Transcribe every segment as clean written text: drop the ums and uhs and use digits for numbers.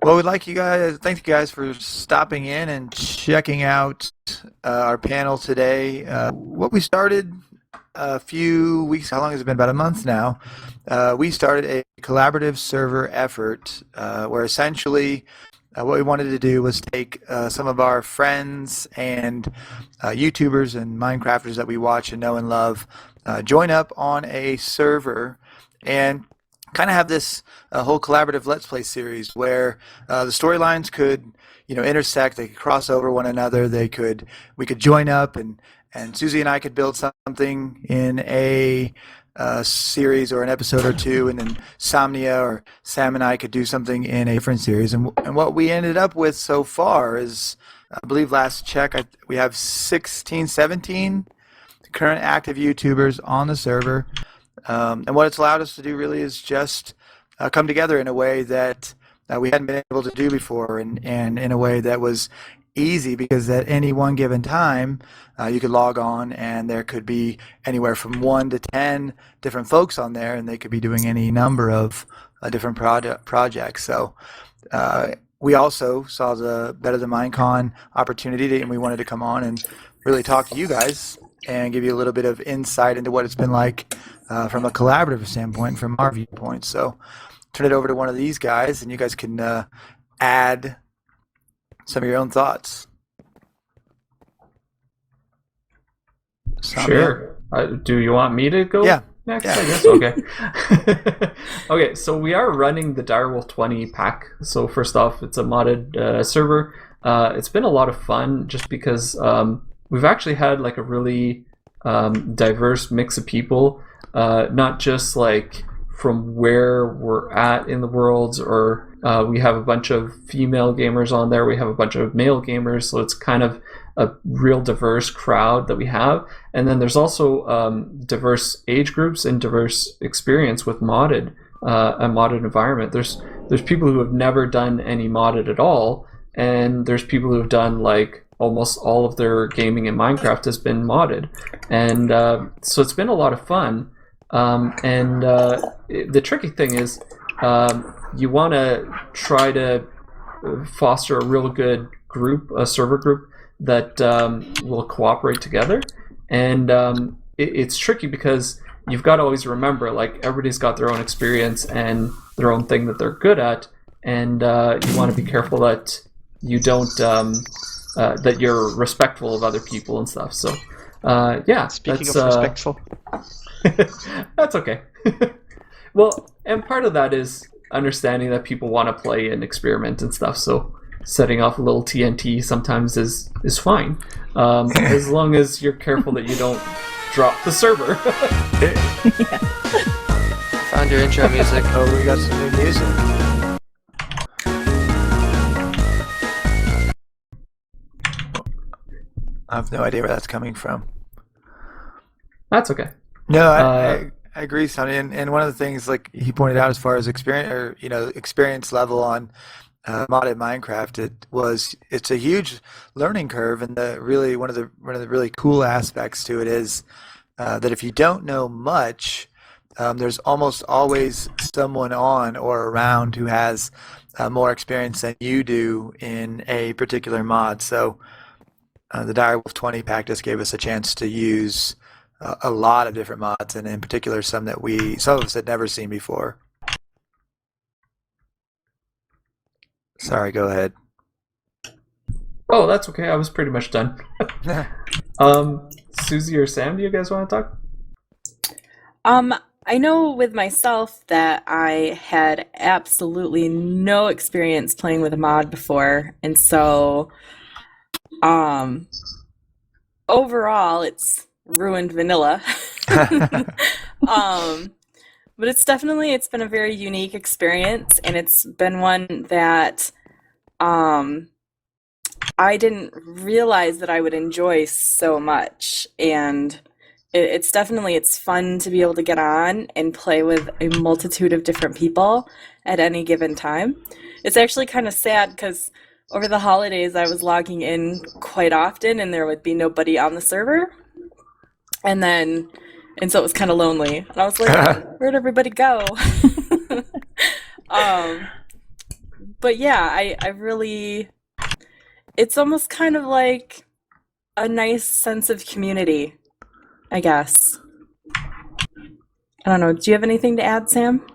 Well, we'd like you guys. Thank you guys for stopping in and checking out our panel today. What we started a few weeks. How long has it been? About a month now. We started a collaborative server effort where essentially what we wanted to do was take some of our friends and YouTubers and Minecrafters that we watch and know and love, join up on a server and kind of have this whole collaborative Let's Play series where the storylines could, intersect. They could cross over one another. We could join up, and Susie and I could build something in a series or an episode or two, and then Somnia or Sam and I could do something in a different series. And what we ended up with so far is, I believe last check, we have 16, 17 current active YouTubers on the server. And what it's allowed us to do really is just come together in a way that we hadn't been able to do before, and in a way that was easy, because at any one given time you could log on and there could be anywhere from 1 to 10 different folks on there, and they could be doing any number of different projects. So we also saw the BetterThanMinecon opportunity, and we wanted to come on and really talk to you guys and give you a little bit of insight into what it's been like from a collaborative standpoint, from our viewpoint. So turn it over to one of these guys, and you guys can add some of your own thoughts. Sure. Do you want me to go next? Yeah. I guess. Okay. Okay, so we are running the Direwolf 20 pack. So first off, it's a modded server. It's been a lot of fun just because we've actually had like a really diverse mix of people, not just like from where we're at in the worlds, or we have a bunch of female gamers on there, we have a bunch of male gamers, so it's kind of a real diverse crowd that we have. And then there's also diverse age groups and diverse experience with modded a modded environment. There's people who have never done any modded at all, and there's people who have done like almost all of their gaming in Minecraft has been modded, and so it's been a lot of fun. The tricky thing is you want to try to foster a real good group, a server group that will cooperate together. And it's tricky because you've got to always remember, like, everybody's got their own experience and their own thing that they're good at, and you want to be careful that you don't that you're respectful of other people and stuff. So yeah, speaking of respectful, that's okay. Well, and part of that is understanding that people want to play and experiment and stuff, so setting off a little TNT sometimes is fine, as long as you're careful that you don't drop the server. Found your intro music. Oh, we got some new music. I have no idea where that's coming from. That's okay. No, I agree, Sonny. And one of the things, like he pointed out, as far as experience, or experience level on modded Minecraft, it's a huge learning curve. And one of the really cool aspects to it is that if you don't know much, there's almost always someone on or around who has more experience than you do in a particular mod. So the Direwolf 20 pack just gave us a chance to use a lot of different mods, and in particular some of us had never seen before. Sorry, go ahead. Oh, that's okay. I was pretty much done. Susie or Sam, do you guys want to talk? I know with myself that I had absolutely no experience playing with a mod before, and so overall it's ruined vanilla. But it's been a very unique experience, and it's been one that I didn't realize that I would enjoy so much. And it's fun to be able to get on and play with a multitude of different people at any given time. It's actually kind of sad because over the holidays I was logging in quite often and there would be nobody on the server. And so it was kind of lonely. And I was like, where'd everybody go? but yeah, I really, it's almost kind of like a nice sense of community, I guess. I don't know. Do you have anything to add, Sam?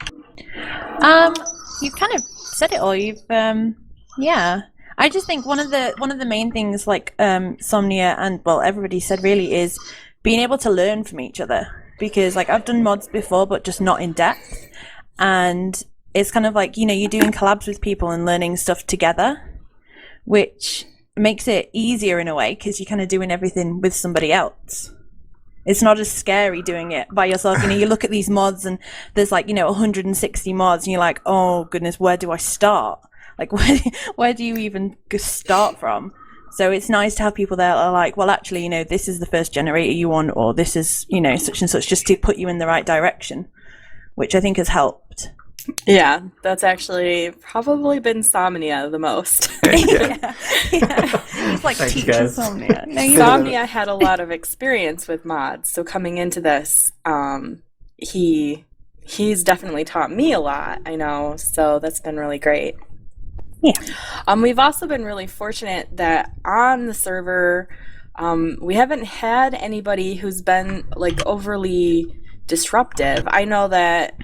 You've kind of said it all. Yeah. I just think one of the main things, like Somnia and well, everybody said really, is being able to learn from each other. Because like I've done mods before, but just not in depth, and it's kind of like, you're doing collabs with people and learning stuff together, which makes it easier in a way because you're kind of doing everything with somebody else. It's not as scary doing it by yourself. You look at these mods and there's like, 160 mods and you're like, oh goodness, where do I start? Like, where do you even start from? So it's nice to have people there that are like, well, actually, this is the first generator you want, or this is, such and such, just to put you in the right direction, which I think has helped. Yeah, that's actually probably been Somnia the most. yeah. It's like Thanks, teach guys. Somnia. No, Somnia had a lot of experience with mods, so coming into this, he's definitely taught me a lot, I know, so that's been really great. Yeah. We've also been really fortunate that on the server, we haven't had anybody who's been like overly disruptive. I know that,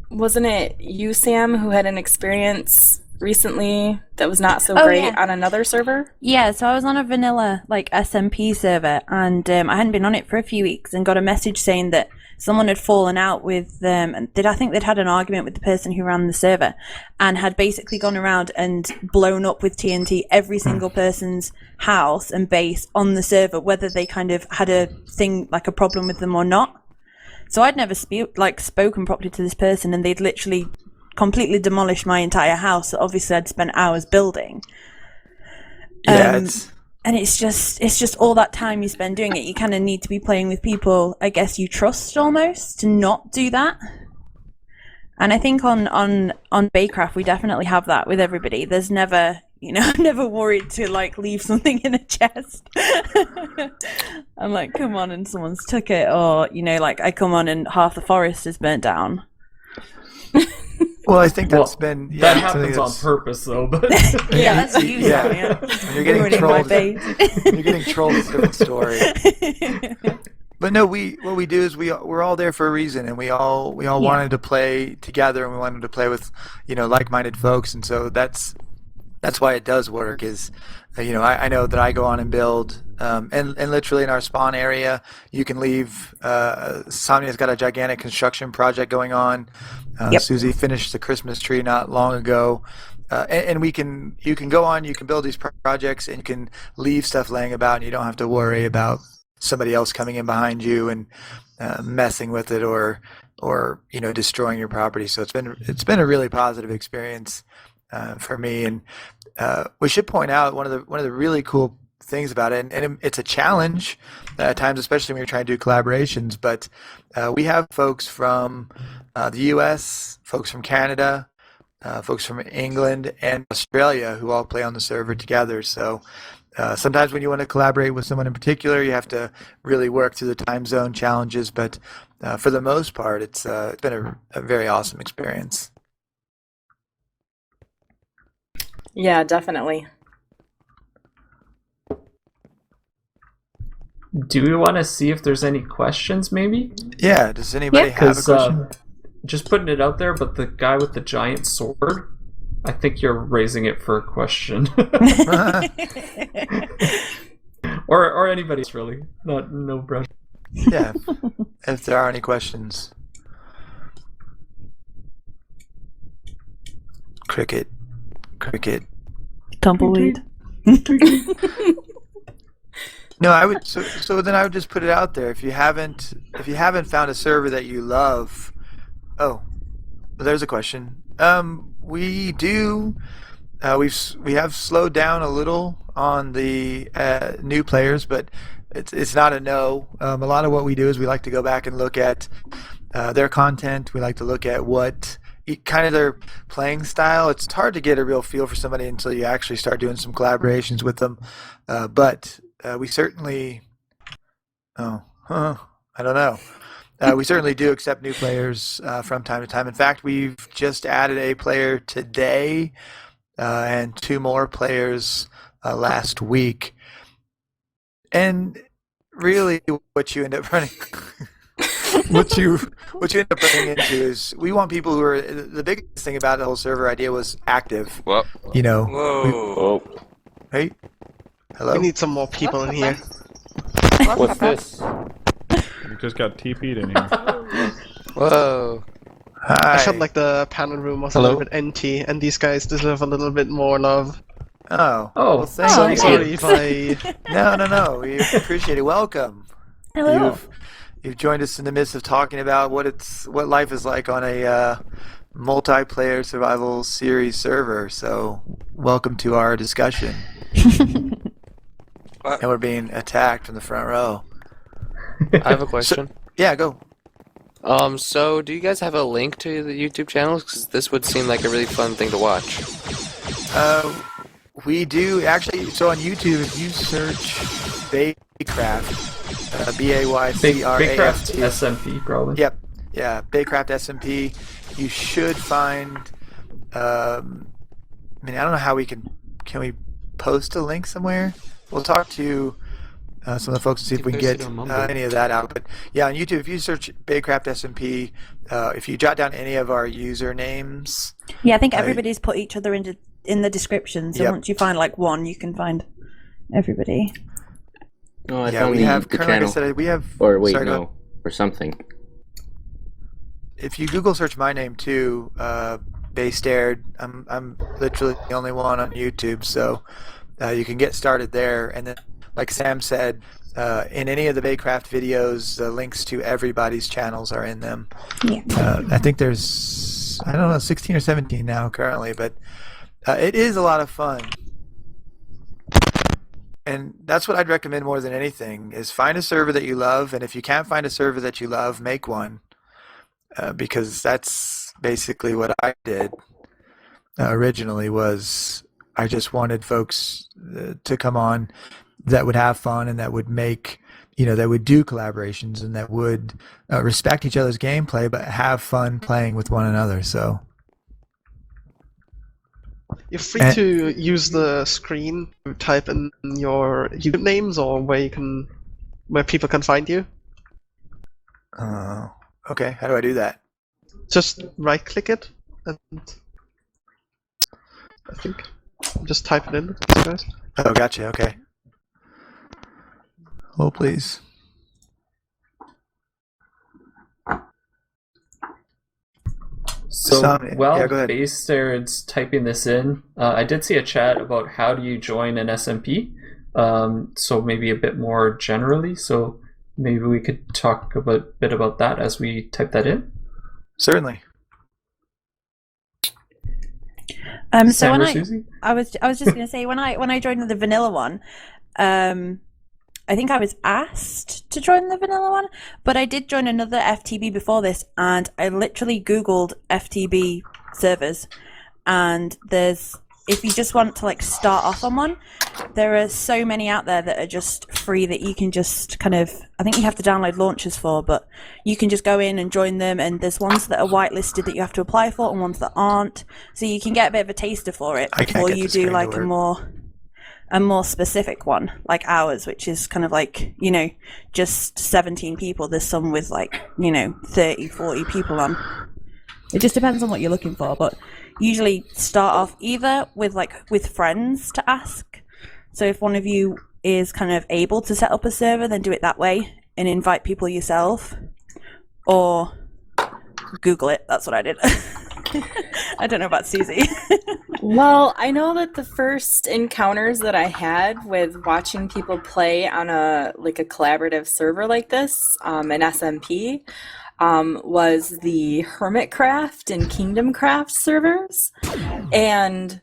wasn't it you, Sam, who had an experience recently that was not so great on another server? Yeah, so I was on a vanilla like SMP server, and I hadn't been on it for a few weeks, and got a message saying that someone had fallen out with them, and I think they'd had an argument with the person who ran the server, and had basically gone around and blown up with TNT every single person's house and base on the server, whether they kind of had a thing like a problem with them or not. So I'd never spoken properly to this person, and they'd literally completely demolished my entire house that obviously I'd spent hours building. Yeah, And it's just all that time you spend doing it. You kind of need to be playing with people, I guess, you trust almost, to not do that. And I think on BayCraft we definitely have that with everybody. There's never, never worried to like leave something in a chest. I'm like, come on, and someone's took it, or like I come on and half the forest is burnt down. Well, I think that's been that happens on purpose, though. But yeah, that's you. Yeah. When you're getting trolled. When you're getting trolled, it's a different story. But no, what we do is we're all there for a reason, and we all wanted to play together, and we wanted to play with like-minded folks, and so that's why it does work. Is I know that I go on and build, and literally in our spawn area, you can leave. Somnia's got a gigantic construction project going on. Susie finished the Christmas tree not long ago, and you can go on, you can build these projects, and you can leave stuff laying about, and you don't have to worry about somebody else coming in behind you and messing with it or destroying your property. So it's been a really positive experience for me, and we should point out one of the really cool things about it, and it's a challenge at times, especially when you're trying to do collaborations, but we have folks from the US, folks from Canada, folks from England and Australia who all play on the server together. So sometimes when you want to collaborate with someone in particular, you have to really work through the time zone challenges, but for the most part, it's been a very awesome experience. Yeah, definitely. do we want to see if there's any questions, maybe? Yeah, does anybody have a question? Just putting it out there, but the guy with the giant sword, I think you're raising it for a question. or anybody's really. No brush. Yeah, if there are any questions. Cricket. Tumbleweed. No, I would. So then I would just put it out there. If you haven't found a server that you love, there's a question. We do. We have slowed down a little on the new players, but it's not a no. A lot of what we do is we like to go back and look at their content. We like to look at what kind of their playing style. It's hard to get a real feel for somebody until you actually start doing some collaborations with them. But we certainly, I don't know. We certainly do accept new players from time to time. In fact, we've just added a player today and 2 more players last week. And really, what you end up running, what you end up running into is we want people who are the biggest thing about the whole server idea was active. Whoa. Whoa. Hey, hello. We need some more people in here. What's this? We just got TP'd in here. Whoa. Hi. I felt like the panel room was a little bit empty, and these guys deserve a little bit more love. Oh. Oh, Well, thank So you. I'm sorry if I... No. We appreciate it. Welcome. Hello. You've joined us in the midst of talking about what life is like on a multiplayer survival series server. So, welcome to our discussion. And we're being attacked from the front row. I have a question. Yeah, go. So do you guys have a link to the YouTube channels? Because this would seem like a really fun thing to watch. We do actually. So on YouTube, if you search BayCraft, BayCraft SMP, probably. Yep. Yeah, BayCraft SMP. You should find. I mean, I don't know how we can we post a link somewhere? We'll talk to some of the folks to see if we can get any of that out. But yeah, on YouTube, if you search BayCraft SMP, if you jot down any of our usernames. Yeah, I think everybody's put each other in the description. So Yep. once you find like one, you can find everybody. Oh, I Yeah, found we the, have. the Kind of like I channel. said, we have. Or wait, sorry, go no. Or something. If you Google search my name too, Baystared, I'm literally the only one on YouTube, so you can get started there. And then, like Sam said, in any of the BayCraft videos, the links to everybody's channels are in them. Yeah. I think there's 16 or 17 now currently, but it is a lot of fun. And that's what I'd recommend more than anything is find a server that you love, and if you can't find a server that you love, make one. Because that's basically what I did originally was I just wanted folks to come on that would have fun and that would make, that would do collaborations and that would respect each other's gameplay but have fun playing with one another. So You're free to use the screen to type in your YouTube names or where people can find you. okay, how do I do that? Just right-click it, and I think just type it in, guys. Oh, gotcha. Okay. Oh, please. So yeah, go ahead. Baystaird's typing this in, I did see a chat about how do you join an SMP, so maybe a bit more generally, so maybe we could talk a bit about that as we type that in. Certainly. So Sam when or I Susie? was just going to say when I joined the vanilla one, I think I was asked to join the vanilla one, but I did join another FTB before this, and I literally Googled FTB servers, and if you just want to like start off on one, there are so many out there that are just free that you can just I think you have to download launchers for, but you can just go in and join them, and there's ones that are whitelisted that you have to apply for and ones that aren't, so you can get a bit of a taster for it before you do like a more specific one like ours, which is kind of like, just 17 people. There's some with 30, 40 people on. It just depends on what you're looking for, but usually start off either with friends to ask. So if one of you is kind of able to set up a server, then do it that way and invite people yourself, or Google it. That's what I did. I don't know about Susie. Well, I know that the first encounters that I had with watching people play on a collaborative server like this, an SMP, was the Hermitcraft and Kingdomcraft servers. And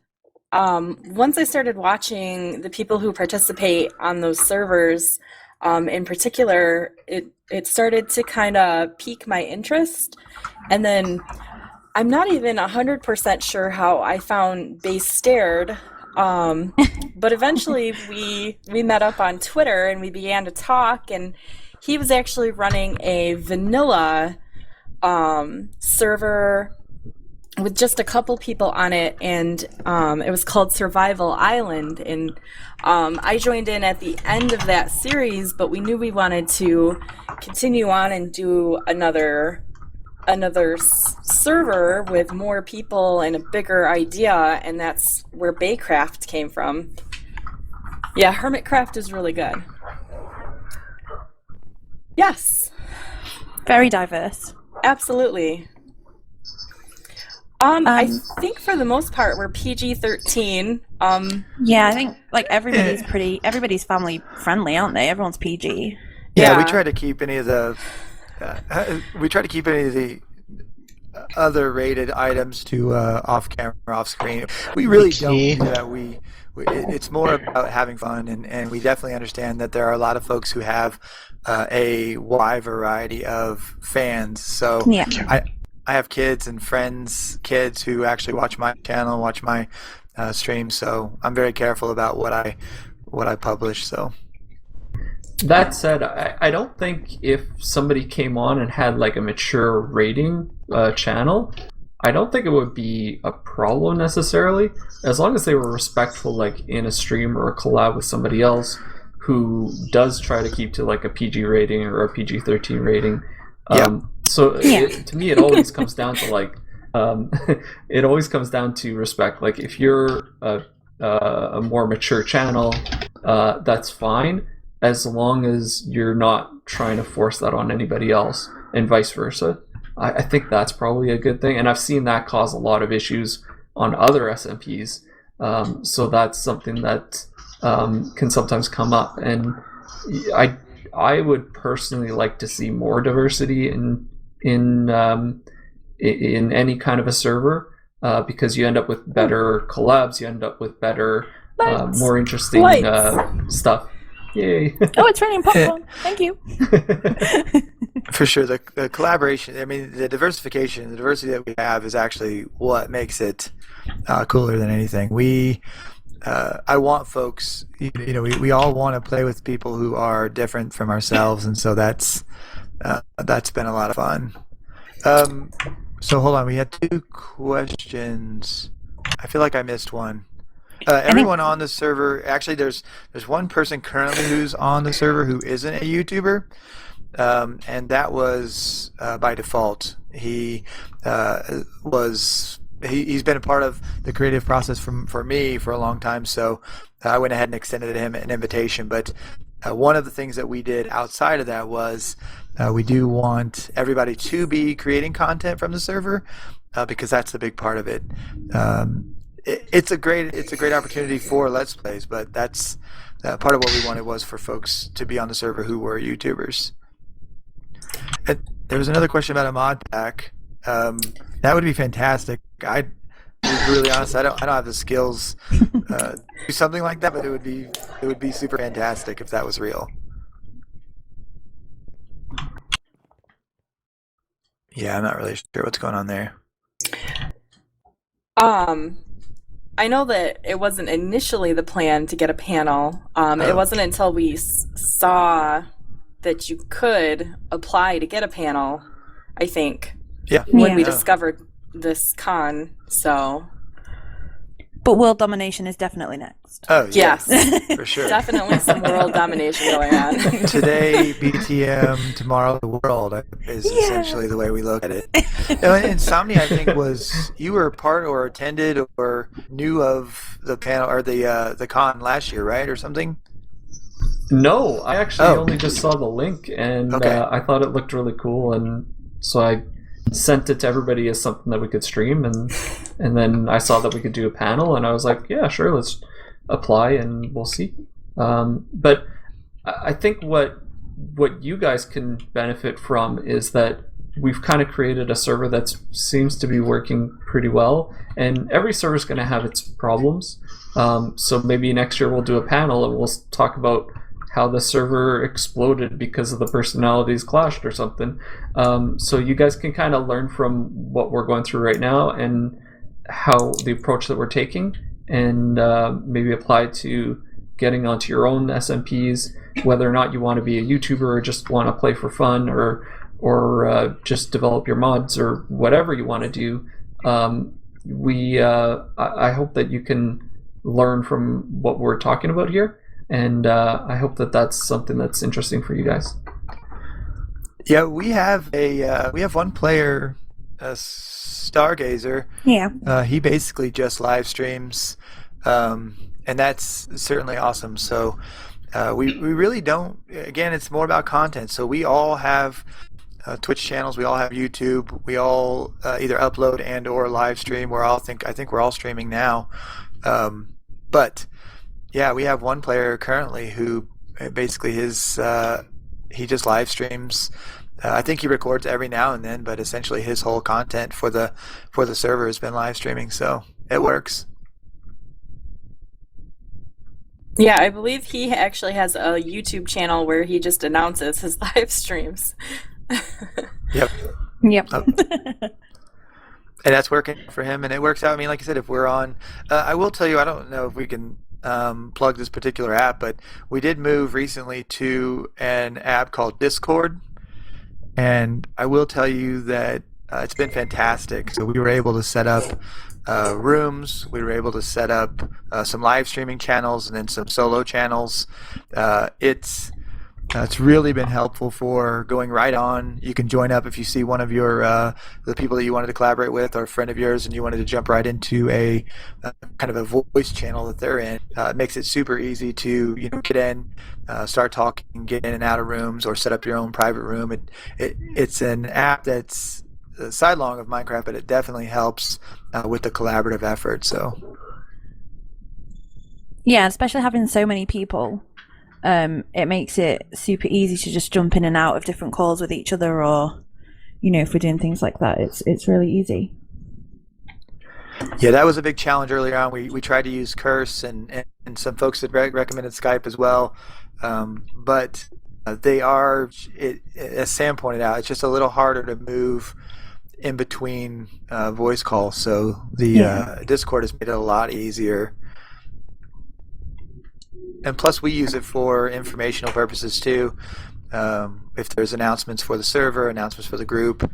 once I started watching the people who participate on those servers, in particular, it started to kind of pique my interest. And then I'm not even 100% sure how I found Baystared, but eventually we met up on Twitter and we began to talk, and he was actually running a vanilla server with just a couple people on it, and it was called Survival Island. And I joined in at the end of that series, but we knew we wanted to continue on and do another server with more people and a bigger idea, and that's where BayCraft came from. Yeah, Hermitcraft is really good. Yes. Very diverse. Absolutely. I think for the most part we're PG-13. Yeah, I think like everybody's family friendly, aren't they? Everyone's PG. Yeah, Yeah. we try to keep any of the other rated items to off camera, off screen. We really don't Okay. do that. It's more about having fun, and we definitely understand that there are a lot of folks who have a wide variety of fans. So Yeah. I have kids and friends, kids who actually watch my channel, watch my streams. So I'm very careful about what I publish. So. That said, I don't think if somebody came on and had like a mature rating channel, I don't think it would be a problem necessarily, as long as they were respectful, like in a stream or a collab with somebody else who does try to keep to like a PG rating or a PG-13 rating. So to me, it always comes down to like, it always comes down to respect. Like if you're a more mature channel, that's fine, as long as you're not trying to force that on anybody else, and vice versa. I think that's probably a good thing, and I've seen that cause a lot of issues on other SMPs. So that's something that can sometimes come up, and I would personally like to see more diversity in any kind of a server, because you end up with better collabs, you end up with better, more interesting stuff. Yay! Oh, it's raining popcorn. Thank you. For sure, the collaboration. I mean, the diversification, the diversity that we have is actually what makes it cooler than anything. I want folks. We all want to play with people who are different from ourselves, and so that's been a lot of fun. So hold on, we had 2 questions. I feel like I missed one. Everyone on the server, actually, there's one person currently who's on the server who isn't a YouTuber, and that was by default. He's been a part of the creative process for me for a long time, so I went ahead and extended him an invitation. But one of the things that we did outside of that was we do want everybody to be creating content from the server, because that's the big part of it. It's a great opportunity for Let's Plays, but that's part of what we wanted was for folks to be on the server who were YouTubers. And there was another question about a mod pack. That would be fantastic. To be really honest, I don't have the skills to do something like that, but it would be super fantastic if that was real. Yeah, I'm not really sure what's going on there. I know that it wasn't initially the plan to get a panel. It wasn't until we saw that you could apply to get a panel, I think, when we discovered this con. So, but world domination is definitely next. Oh yes, for sure. Definitely some world domination going on. Today, BTM, tomorrow, the world is essentially the way we look at it. Insomnia, I think, was you were part or attended or knew of the panel or the con last year, right, or something? No, I actually only just saw the link, and I thought it looked really cool, and so I sent it to everybody as something that we could stream, and then I saw that we could do a panel, and I was like, yeah, sure, let's apply and we'll see. But I think what you guys can benefit from is that we've kind of created a server that seems to be working pretty well, and every server is going to have its problems. So maybe next year we'll do a panel and we'll talk about how the server exploded because of the personalities clashed or something. So you guys can kind of learn from what we're going through right now and how the approach that we're taking, and maybe apply to getting onto your own SMPs, whether or not you want to be a YouTuber or just want to play for fun or just develop your mods or whatever you want to do. I hope that you can learn from what we're talking about here, and I hope that that's something that's interesting for you guys. Yeah, we have one player, Stargazer. Yeah. He basically just live streams, and that's certainly awesome. So we really don't. Again, it's more about content. So we all have Twitch channels. We all have YouTube. We all either upload and or live stream. I think we're all streaming now. But yeah, we have one player currently who basically he just live streams. I think he records every now and then, but essentially his whole content for the server has been live streaming, so it works. Yeah, I believe he actually has a YouTube channel where he just announces his live streams. Yep. And that's working for him, and it works out. I mean, like I said, if we're on, I will tell you, I don't know if we can plug this particular app, but we did move recently to an app called Discord, and I will tell you that it's been fantastic. So we were able to set up rooms, we were able to set up some live streaming channels and then some solo channels. It's really been helpful for going right on. You can join up if you see one of your the people that you wanted to collaborate with or a friend of yours and you wanted to jump right into a kind of a voice channel that they're in. It makes it super easy to get in, start talking, get in and out of rooms, or set up your own private room. It's an app that's sidelong of Minecraft, but it definitely helps with the collaborative effort. So yeah, especially having so many people. It makes it super easy to just jump in and out of different calls with each other, or if we're doing things like that, it's really easy. Yeah, that was a big challenge earlier on. We tried to use Curse, and some folks had recommended Skype as well, but they are, as Sam pointed out, it's just a little harder to move in between voice calls. So the Discord has made it a lot easier. And plus, we use it for informational purposes too. If there's announcements for the server, announcements for the group,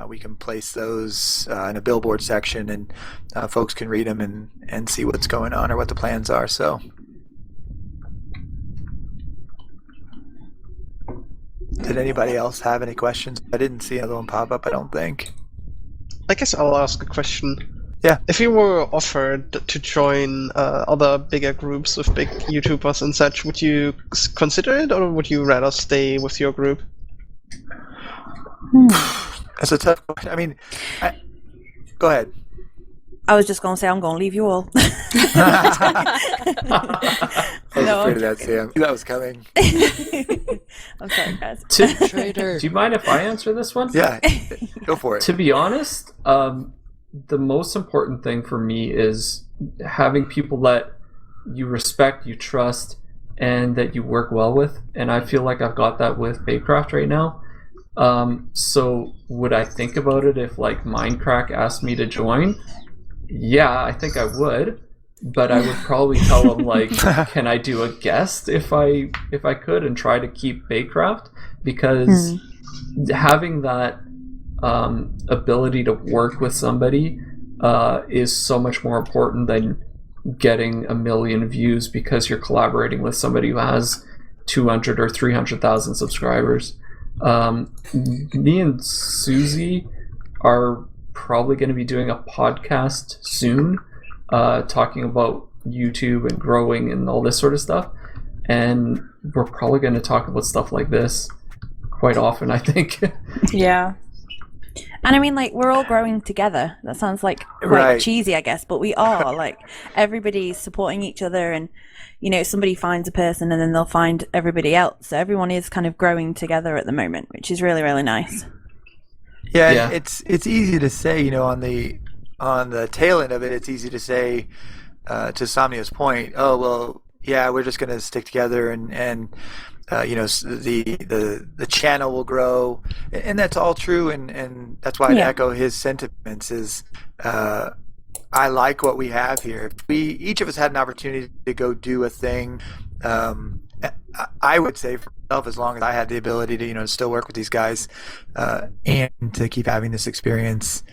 we can place those in a billboard section, and folks can read them and see what's going on or what the plans are. So, did anybody else have any questions? I didn't see another one pop up, I don't think. I guess I'll ask a question. Yeah. If you were offered to join other bigger groups with big YouTubers and such, would you consider it, or would you rather stay with your group? That's a tough question. I mean, go ahead. I was just going to say I'm going to leave you all. I was afraid of that, Sam. That was coming. I'm sorry, guys. Traitor. Do you mind if I answer this one? Yeah, go for it. To be honest, the most important thing for me is having people that you respect, you trust, and that you work well with. And I feel like I've got that with BayCraft right now. So would I think about it if like Minecraft asked me to join? Yeah, I think I would. But I would probably tell them like, can I do a guest if I could, and try to keep BayCraft, because having that ability to work with somebody is so much more important than getting 1 million views because you're collaborating with somebody who has 200 or 300,000 subscribers. Me and Susie are probably going to be doing a podcast soon, talking about YouTube and growing and all this sort of stuff, and we're probably going to talk about stuff like this quite often, I think. Yeah. And I mean, like, we're all growing together. That sounds like quite Right. cheesy, I guess, but we are. Like, everybody's supporting each other, and, somebody finds a person and then they'll find everybody else. So everyone is kind of growing together at the moment, which is really, really nice. Yeah, it's easy to say, on the tail end of it, it's easy to say, to Somnia's point, oh, well, yeah, we're just going to stick together and the channel will grow, and that's all true, and that's why I echo his sentiments is I like what we have here. If we each of us had an opportunity to go do a thing. I would say for myself, as long as I had the ability to, still work with these guys and to keep having this experience,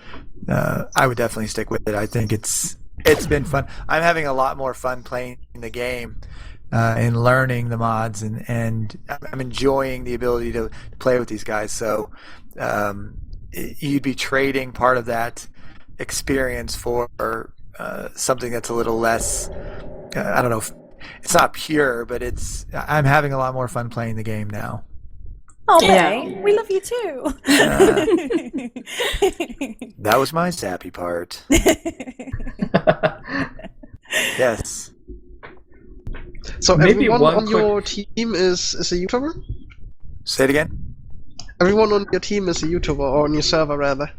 I would definitely stick with it. I think it's been fun. I'm having a lot more fun playing the game and learning the mods, and I'm enjoying the ability to play with these guys. So you'd be trading part of that experience for something that's a little less. I don't know. It's not pure, but I'm having a lot more fun playing the game now. Oh, Yeah. Bay, we love you too. That was my sappy part. Yes. So Maybe everyone one on quick- your team is a YouTuber? Say it again. Everyone on your team is a YouTuber, or on your server rather.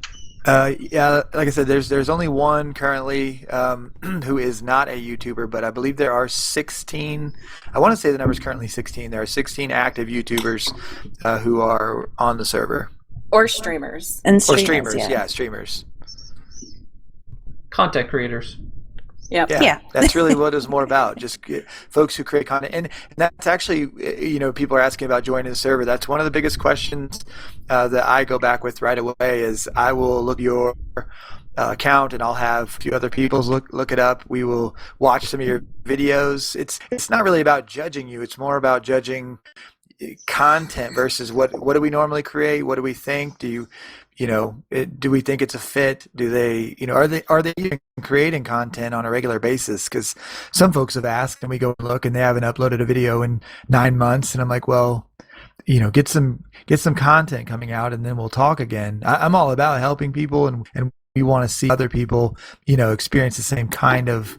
Yeah, like I said, there's only one currently who is not a YouTuber, but I believe there are 16. I want to say the number is currently 16. There are 16 active YouTubers who are on the server. Or streamers. And Or streamers, streamers, yeah. streamers. Content creators. Yep. Yeah. That's really what it's more about. Just folks who create content, and that's actually, people are asking about joining the server. That's one of the biggest questions that I go back with right away. Is I will look at your account, and I'll have a few other people's look it up. We will watch some of your videos. It's not really about judging you. It's more about judging content versus what do we normally create? What do we think? Do we think it's a fit? Do they, are they even creating content on a regular basis? Because some folks have asked, and we go and look, and they haven't uploaded a video in 9 months, and I'm like, well, get some content coming out, and then we'll talk again. I'm all about helping people, and we want to see other people, experience the same kind of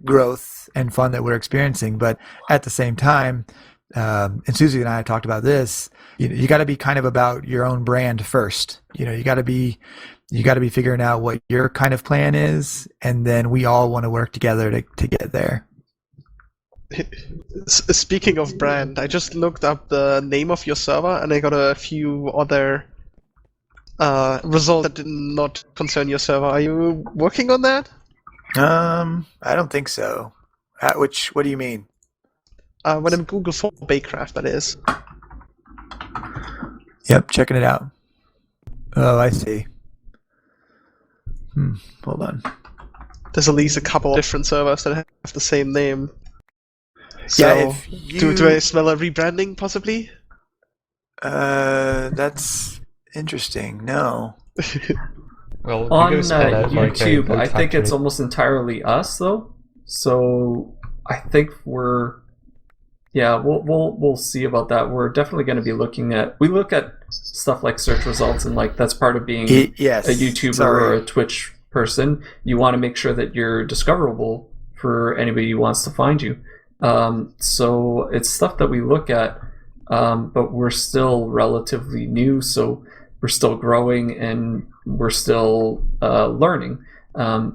growth and fun that we're experiencing. But at the same time, and Susie and I have talked about this. You got to be kind of about your own brand first. You got to be figuring out what your kind of plan is, and then we all want to work together to get there. Speaking of brand, I just looked up the name of your server, and I got a few other results that did not concern your server. Are you working on that? I don't think so. What do you mean? When I'm Google for BayCraft, that is. Yep, checking it out. Oh, I see. Hold on. There's at least a couple of different servers that have the same name. So, Yeah, if you... do I smell a rebranding, possibly? That's interesting. No. Well, On you guys spell out, like, YouTube, a I think it's factory. almost entirely us though. So I think we'll see about that. We're definitely going to be we look at stuff like search results, and like that's part of being Yes. a YouTuber or a Twitch person. You want to make sure that you're discoverable for anybody who wants to find you. So it's stuff that we look at, but we're still relatively new, so we're still growing and we're still learning.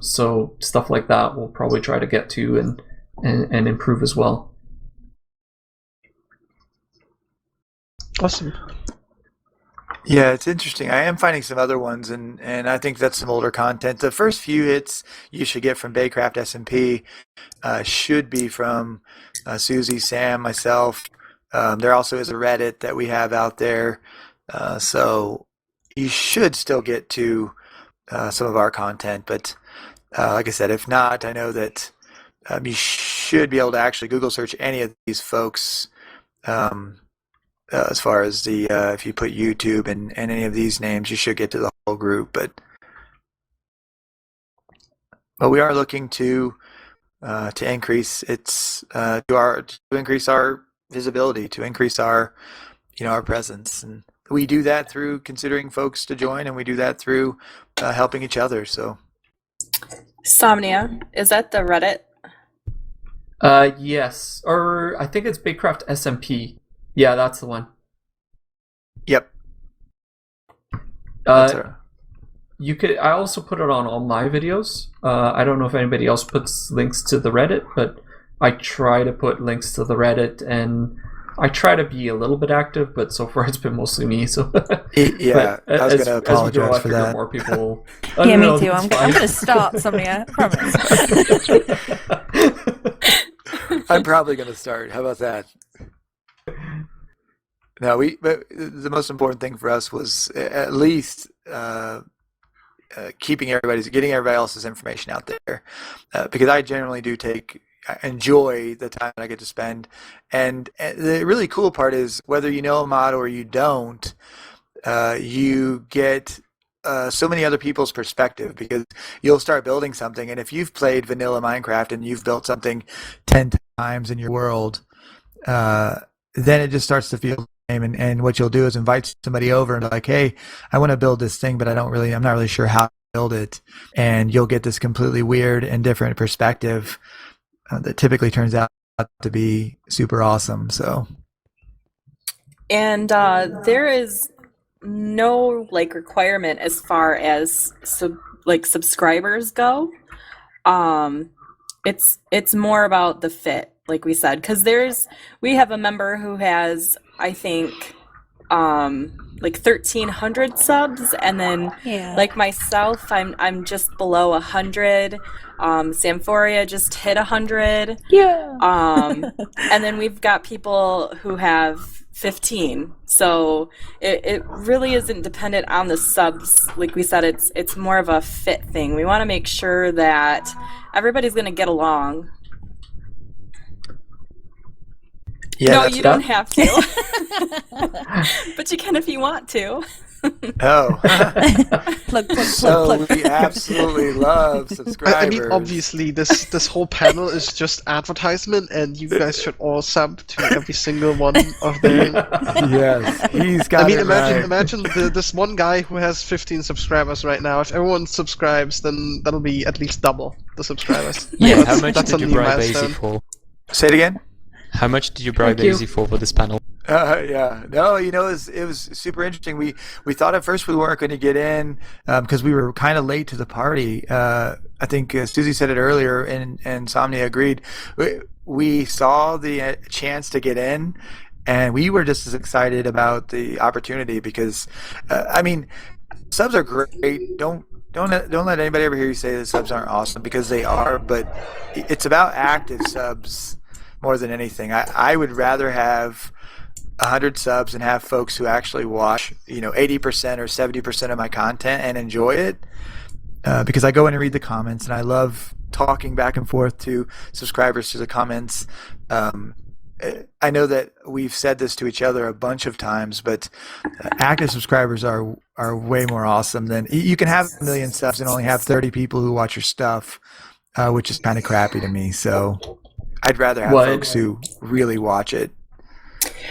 So stuff like that we'll probably try to get to and improve as well. Awesome. Yeah, it's interesting. I am finding some other ones, and I think that's some older content. The first few hits you should get from BayCraft SMP should be from Susie, Sam, myself. There also is a Reddit that we have out there, so you should still get to some of our content. But like I said, if not, I know that you should be able to actually Google search any of these folks. As far as the if you put YouTube and any of these names, you should get to the whole group. But we are looking to increase to increase our visibility, to increase our our presence, and we do that through considering folks to join, and we do that through helping each other. So, Somnia, is that the Reddit? Yes, or I think it's BayCraft SMP. Yeah, that's the one. Yep. You could. I also put it on all my videos. I don't know if anybody else puts links to the Reddit, but I try to put links to the Reddit and I try to be a little bit active, but so far it's been mostly me. So Yeah, but I was going to as we grow, apologize I for figure that. more people. Yeah, me too. I'm going to start something, I promise. I'm probably going to start. How about that? No, but the most important thing for us was at least getting everybody else's information out there, because I generally I enjoy the time that I get to spend, and the really cool part is whether you know a mod or you don't, you get so many other people's perspective, because you'll start building something, and if you've played vanilla Minecraft and you've built something 10 times in your world, then it just starts to feel the same. And what you'll do is invite somebody over and be like, hey, I want to build this thing, but I'm not really sure how to build it. And you'll get this completely weird and different perspective that typically turns out to be super awesome. So, And there is no like requirement as far as subscribers go. It's more about the fit, like we said, because we have a member who has, I think, like 1,300 subs, and then like myself, I'm just below 100. Samphoria just hit 100. Yeah. And then we've got people who have 15. So it really isn't dependent on the subs. Like we said, it's more of a fit thing. We want to make sure that everybody's going to get along. yeah, no, you don't have to. But you can if you want to. Oh. Plug. So we absolutely love subscribers. I mean, obviously, this whole panel is just advertisement, and you guys should all sub to every single one of them. Yes, he's got I mean, it right. imagine this one guy who has 15 subscribers right now. If everyone subscribes, then that'll be at least double the subscribers. Yeah, That's- how much that's did a you new bribe milestone. AZ for? Say it again. How much did you bribe Thank you. AZ for this panel? Yeah, no, it was super interesting. We thought at first we weren't going to get in because we were kind of late to the party. I think Susie said it earlier, and Somnia agreed. We saw the chance to get in, and we were just as excited about the opportunity because, I mean, subs are great. Don't let anybody ever hear you say that subs aren't awesome, because they are. But it's about active subs more than anything. I would rather have 100 subs and have folks who actually watch 80% or 70% of my content and enjoy it, because I go in and read the comments, and I love talking back and forth to subscribers through the comments. I know that we've said this to each other a bunch of times, but active subscribers are way more awesome than you can have 1 million subs and only have 30 people who watch your stuff, which is kind of crappy to me. So I'd rather have folks who really watch it.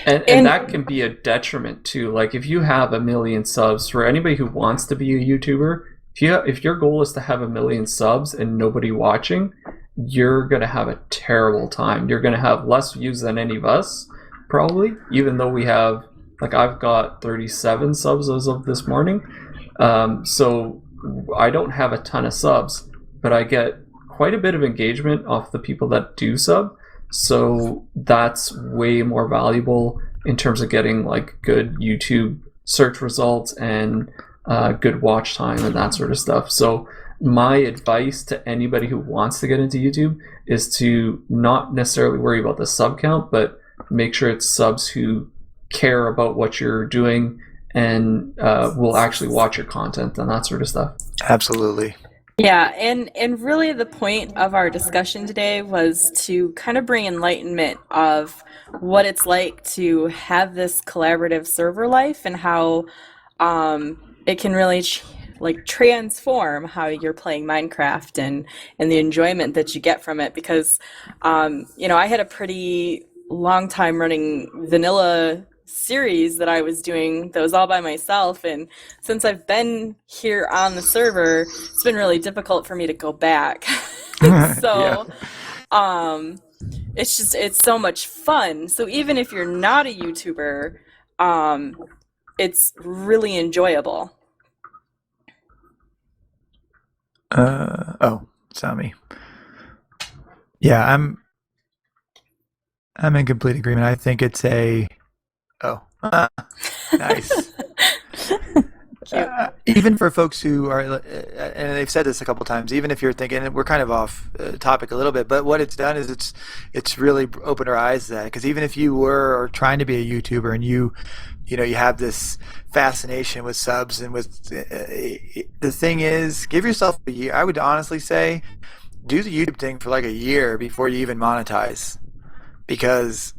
And that can be a detriment too. Like if you have 1 million subs, for anybody who wants to be a YouTuber, if your goal is to have 1 million subs and nobody watching, you're gonna have a terrible time. You're gonna have less views than any of us, probably, even though we have, like, I've got 37 subs as of this morning. So I don't have a ton of subs, but I get quite a bit of engagement off the people that do sub. So that's way more valuable in terms of getting like good YouTube search results and good watch time and that sort of stuff. So my advice to anybody who wants to get into YouTube is to not necessarily worry about the sub count, but make sure it's subs who care about what you're doing and will actually watch your content and that sort of stuff. Absolutely. Yeah, and really the point of our discussion today was to kind of bring enlightenment of what it's like to have this collaborative server life and how it can really transform how you're playing Minecraft and the enjoyment that you get from it. Because I had a pretty long time running vanilla series that I was doing that was all by myself, and since I've been here on the server, it's been really difficult for me to go back. So it's so much fun. So even if you're not a YouTuber, it's really enjoyable. Sami. Yeah, I'm in complete agreement. I think it's a. Oh, nice. Cute. Even for folks who are, and they've said this a couple times, even if you're thinking, and we're kind of off topic a little bit, but what it's done is it's really opened our eyes to that. Because even if you were or trying to be a YouTuber and you have this fascination with subs and with the thing is, give yourself a year. I would honestly say, do the YouTube thing for like a year before you even monetize, because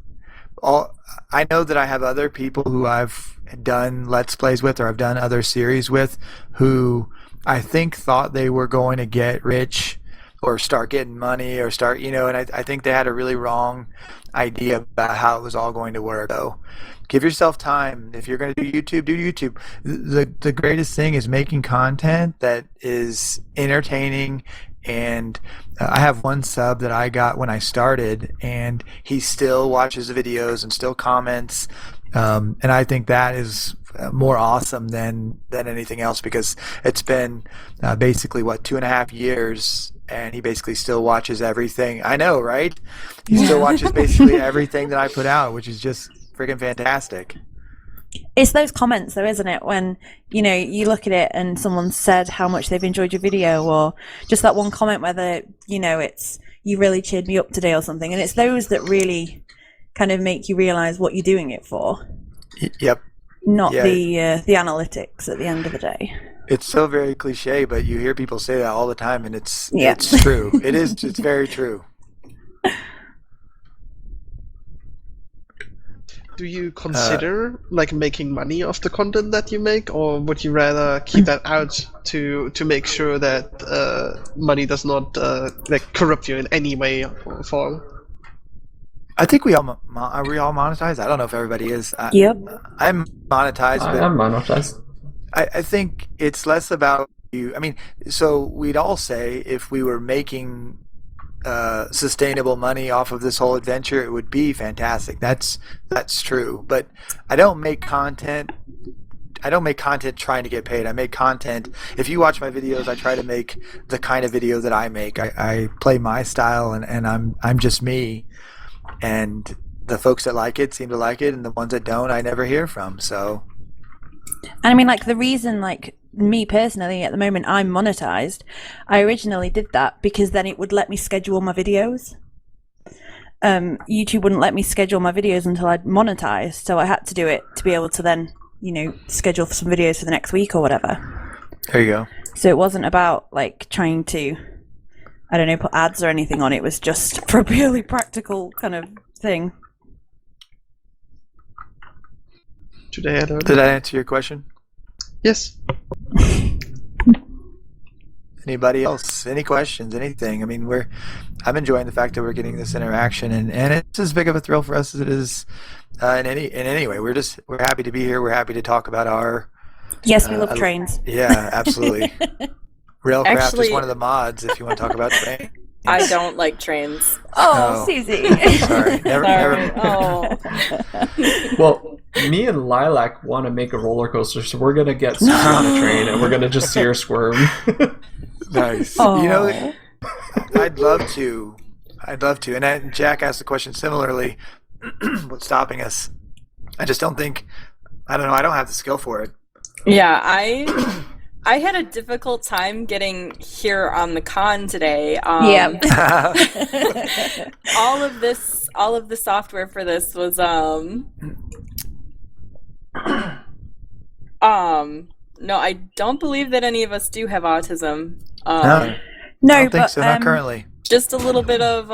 I know that I have other people who I've done Let's Plays with or I've done other series with who I think thought they were going to get rich or start getting money or start, and I think they had a really wrong idea about how it was all going to work. So give yourself time. If you're going to do YouTube, do YouTube. The greatest thing is making content that is entertaining. And I have one sub that I got when I started, and he still watches the videos and still comments. And I think that is more awesome than anything else, because it's been basically, 2.5 years, and he basically still watches everything. I know, right? He still watches basically everything that I put out, which is just freaking fantastic. It's those comments, though, isn't it? When you look at it and someone said how much they've enjoyed your video, or just that one comment whether it's you really cheered me up today or something, and it's those that really kind of make you realize what you're doing it for. Yep. Not the analytics at the end of the day. It's so very cliche, but you hear people say that all the time, and it's true. It's very true. Do you consider making money off the content that you make, or would you rather keep that out to make sure that money does not corrupt you in any way or form? I think are we all monetized? I don't know if everybody is. Yep. I'm monetized. But I'm monetized. I think it's less about you. I mean, so we'd all say if we were making sustainable money off of this whole adventure, it would be fantastic. That's true. But I don't make content trying to get paid. I make content. If you watch my videos, I try to make the kind of video that I make. I play my style, and I'm just me. And the folks that like it seem to like it, and the ones that don't, I never hear from. So, and I mean, the reason, me personally, at the moment, I'm monetized. I originally did that because then it would let me schedule my videos. YouTube wouldn't let me schedule my videos until I'd monetized, so I had to do it to be able to then, schedule for some videos for the next week or whatever. There you go. So it wasn't about trying to, I don't know, put ads or anything on it. It was just for a purely practical kind of thing. Did that answer your question? Yes. Anybody else? Any questions? Anything? I mean, I'm enjoying the fact that we're getting this interaction, and it's as big of a thrill for us as it is in any way. We're happy to be here. We're happy to talk about our. Yes, we love trains. Yeah, absolutely. Railcraft Actually, is one of the mods. If you want to talk about trains. I don't like trains. Oh, Susie. Sorry. Never. Oh. Well, me and Lilac want to make a roller coaster, so we're gonna get Susie on a train, and we're gonna just see her squirm. Nice. Aww. I'd love to. And Jack asked the question similarly. What's stopping us? I just don't think. I don't know. I don't have the skill for it. Yeah, I had a difficult time getting here on the con today. Yeah. all of the software for this was no, I don't believe that any of us do have autism. No, I don't think so. Not currently. Just a little bit of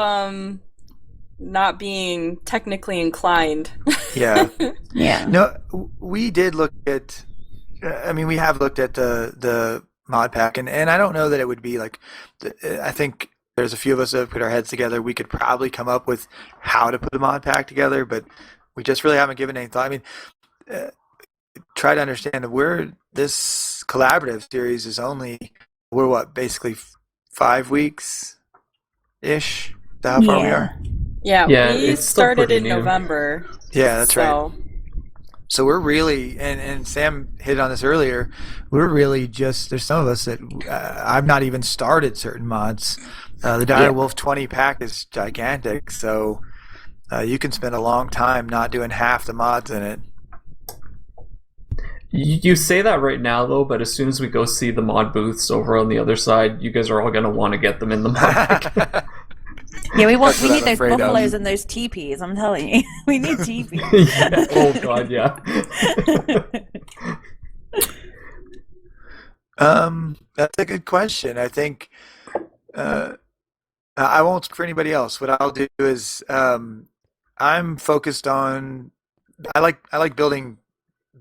not being technically inclined. Yeah. Yeah. No, we did look at. I mean, we have looked at the mod pack, and I don't know that it would be I think there's a few of us that have put our heads together. We could probably come up with how to put a mod pack together, but we just really haven't given any thought. I mean, try to understand this collaborative series is we're basically 5 weeks ish. Is that how far we are? Yeah, Yeah, we it's still started pretty in new. November. Yeah, that's right. So we're really, and Sam hit on this earlier, we're really just, there's some of us that I've not even started certain mods. The Direwolf 20 pack is gigantic, so you can spend a long time not doing half the mods in it. You say that right now, though, but as soon as we go see the mod booths over on the other side, you guys are all going to want to get them in the mod pack. Yeah, we That's what need I'm those afraid of. buffaloes and those teepees. I'm telling you, we need teepees. Yeah. Oh God, yeah. That's a good question. I think I won't speak for anybody else. What I'll do is I'm focused on. I like building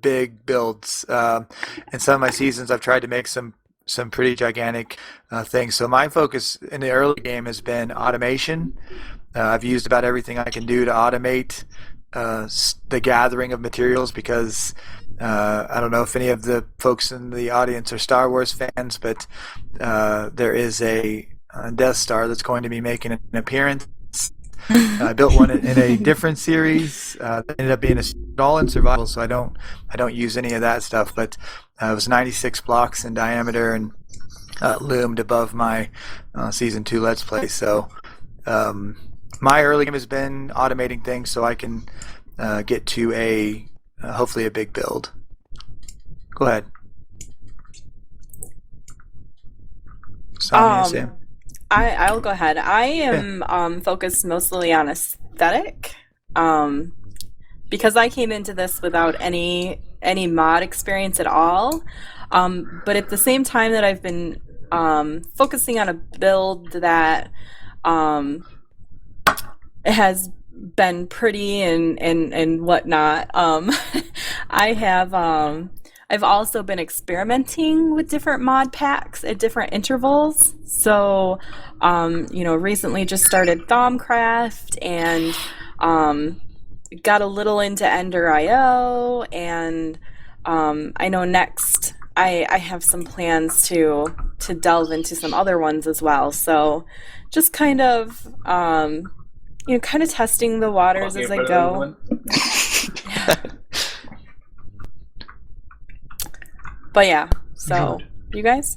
big builds. In some of my seasons, I've tried to make some pretty gigantic things. So my focus in the early game has been automation. I've used about everything I can do to automate the gathering of materials because I don't know if any of the folks in the audience are Star Wars fans, but there is a Death Star that's going to be making an appearance. I built one in a different series. That ended up being all in survival, so I don't use any of that stuff. But it was 96 blocks in diameter and loomed above my season 2 Let's Play. So my early game has been automating things so I can get to a hopefully a big build. Go ahead. Sam. I'll go ahead. I am focused mostly on aesthetic, because I came into this without any mod experience at all. But at the same time that I've been focusing on a build that has been pretty and whatnot, I've also been experimenting with different mod packs at different intervals. So, recently just started Thaumcraft and got a little into Ender.io, and I know next I have some plans to delve into some other ones as well. So, just kind of testing the waters as I go. But yeah, so you guys?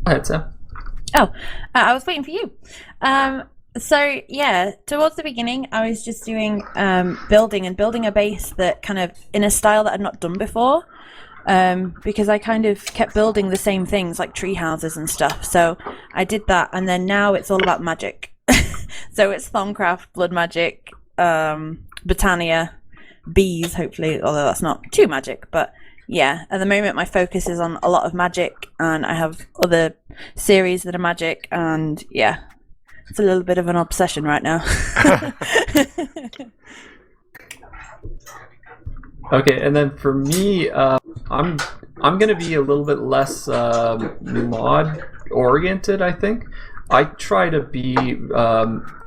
Go ahead, Sam. Oh, I was waiting for you. So yeah, towards the beginning, I was just doing building a base that kind of in a style that I'd not done before, because I kind of kept building the same things like tree houses and stuff. So I did that, and then now it's all about magic. So it's Thaumcraft, Blood Magic, Britannia, bees, hopefully, although that's not too magic. But yeah, at the moment my focus is on a lot of magic, and I have other series that are magic, and yeah, it's a little bit of an obsession right now. Okay, and then for me, I'm gonna be a little bit less mod oriented. I think I try to be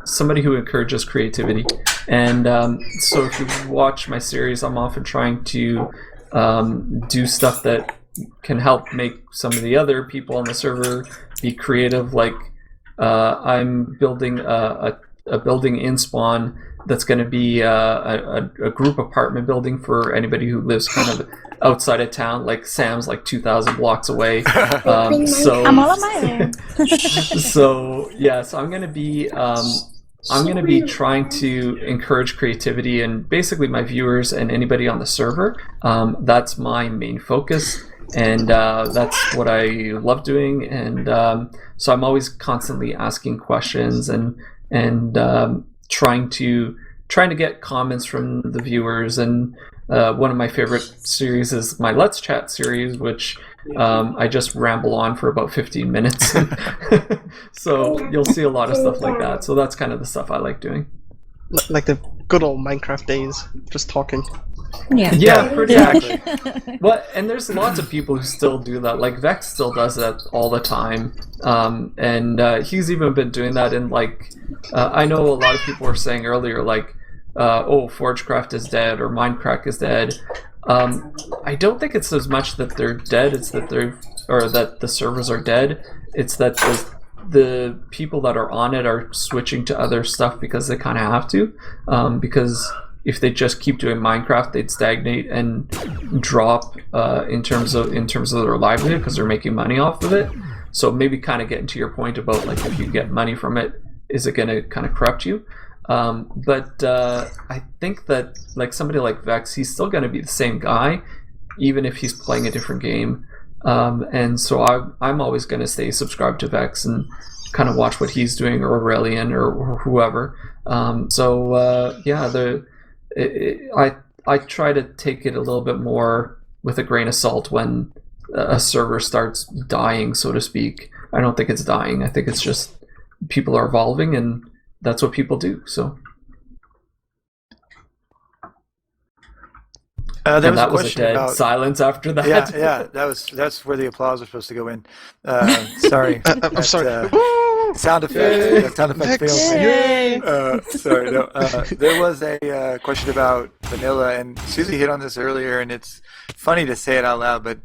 somebody who encourages creativity, and so if you watch my series, I'm often trying to do stuff that can help make some of the other people on the server be creative. Like I'm building a building in Spawn that's going to be a group apartment building for anybody who lives kind of outside of town. Like Sam's like 2,000 blocks away. So I'm all on my own. so yeah, so I'm going to be trying to encourage creativity, and basically my viewers and anybody on the server. That's my main focus, and that's what I love doing. And so I'm always constantly asking questions and trying to get comments from the viewers. And one of my favorite series is my Let's Chat series, which I just ramble on for about 15 minutes. So you'll see a lot of stuff like that. So that's kind of the stuff I like doing. Like the good old Minecraft days, just talking. Yeah, pretty exactly. Well, and there's lots of people who still do that. Like Vex still does that all the time, and he's even been doing that in like. I know a lot of people were saying earlier, like, "Oh, Forgecraft is dead" or "Minecraft is dead." I don't think it's as much that they're dead; it's that that the servers are dead. It's that the people that are on it are switching to other stuff because they kind of have to, because if they just keep doing Minecraft, they'd stagnate and drop in terms of their livelihood because they're making money off of it. So maybe kind of getting to your point about like if you get money from it, is it going to kind of corrupt you? But I think that like somebody like Vex, he's still going to be the same guy, even if he's playing a different game. And so I'm always going to stay subscribed to Vex and kind of watch what he's doing, or Aurelian, or whoever. I try to take it a little bit more with a grain of salt when a server starts dying, so to speak. I don't think it's dying. I think it's just people are evolving, and that's what people do. So that was a dead silence after that. Yeah, that's where the applause was supposed to go in. Sorry, I'm sorry. Sound effect. That sound effect failed. Sorry, no. There was a question about vanilla, and Susie hit on this earlier, and it's funny to say it out loud, but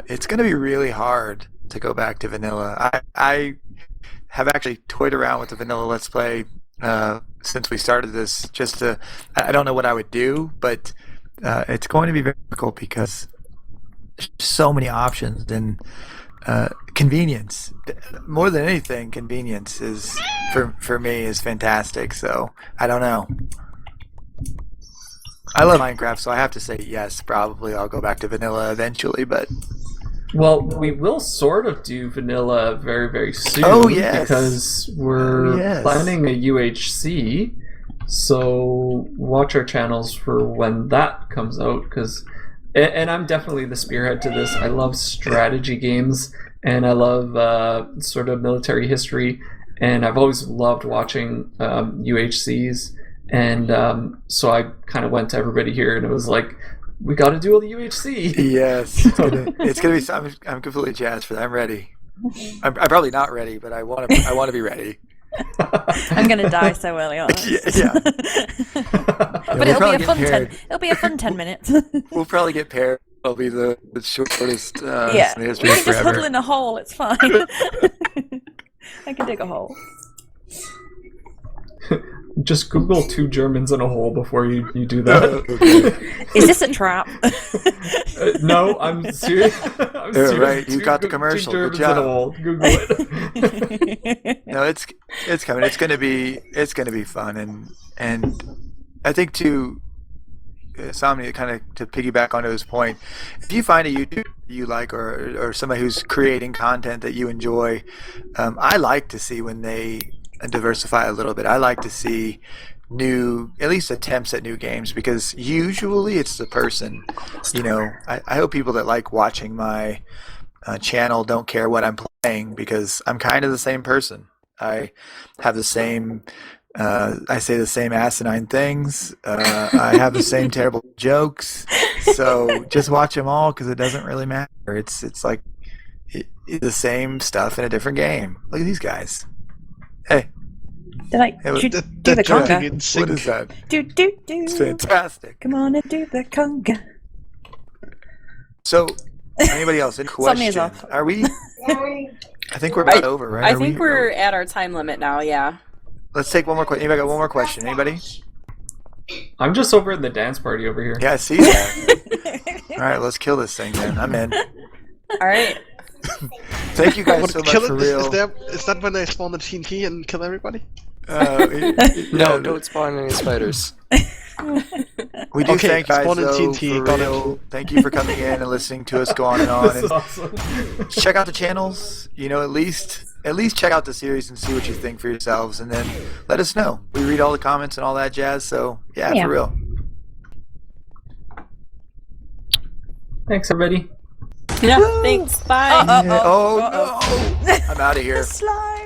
it's going to be really hard to go back to vanilla. I have actually toyed around with the vanilla Let's Play since we started this. I don't know what I would do, but it's going to be very difficult because there's so many options, and convenience, more than anything, convenience is for me is fantastic. So I don't know. I love Minecraft, so I have to say yes. Probably I'll go back to vanilla eventually, but well, we will sort of do vanilla very, very soon. Oh yes, because we're planning a UHC. So watch our channels for when that comes out, and I'm definitely the spearhead to this. I love strategy games, and I love sort of military history, and I've always loved watching UHCs, and so I kind of went to everybody here, and it was like, we got to do a UHC. Yes, it's gonna be. I'm completely jazzed for that. I'm ready. I'm probably not ready, but I want to be ready. I'm gonna die so early on. Yeah. But it'll be a fun 10 minutes. We'll probably get paired. It'll be the shortest in the we history can of just forever. huddle in a hole. It's fine. I can dig a hole. Just Google 2 Germans in a hole before you do that. Is this a trap? No, I'm serious. I'm serious. Right, you got the commercial. 2 Good Germans in a job. hole. Google it. No, it's coming. It's gonna be fun, and I think too, Somni, kind of to piggyback onto his point, if you find a YouTuber you like, or somebody who's creating content that you enjoy, I like to see when they diversify a little bit. I like to see new, at least attempts at new games, because usually it's the person, I hope people that like watching my channel don't care what I'm playing, because I'm kind of the same person. I have the same I say the same asinine things. I have the same terrible jokes. So just watch them all, because it doesn't really matter. It's like the same stuff in a different game. Look at these guys. Hey. Did I do the conga? What is that? Do. It's fantastic. Come on and do the conga. So, anybody else? Any questions? Off. Are we? I think we're about over, right? I think we're at our time limit now. Yeah. Let's take one more question. Anybody got one more question? Anybody? I'm just over in the dance party over here. Yeah, I see that. All right, let's kill this thing, then. I'm in. All right. Thank you guys so much for real. Is that when they spawn the TNT and kill everybody? No, don't spawn any spiders. We do Okay, thank guys spawn in though, TNT, for got real. Thank you for coming in and listening to us go on and on. This is awesome. Check out the channels. At least check out the series and see what you think for yourselves, and then let us know. We read all the comments and all that jazz. So yeah. For real. Thanks, everybody. Yeah. Thanks. Bye. Oh no! I'm out of here. Slide.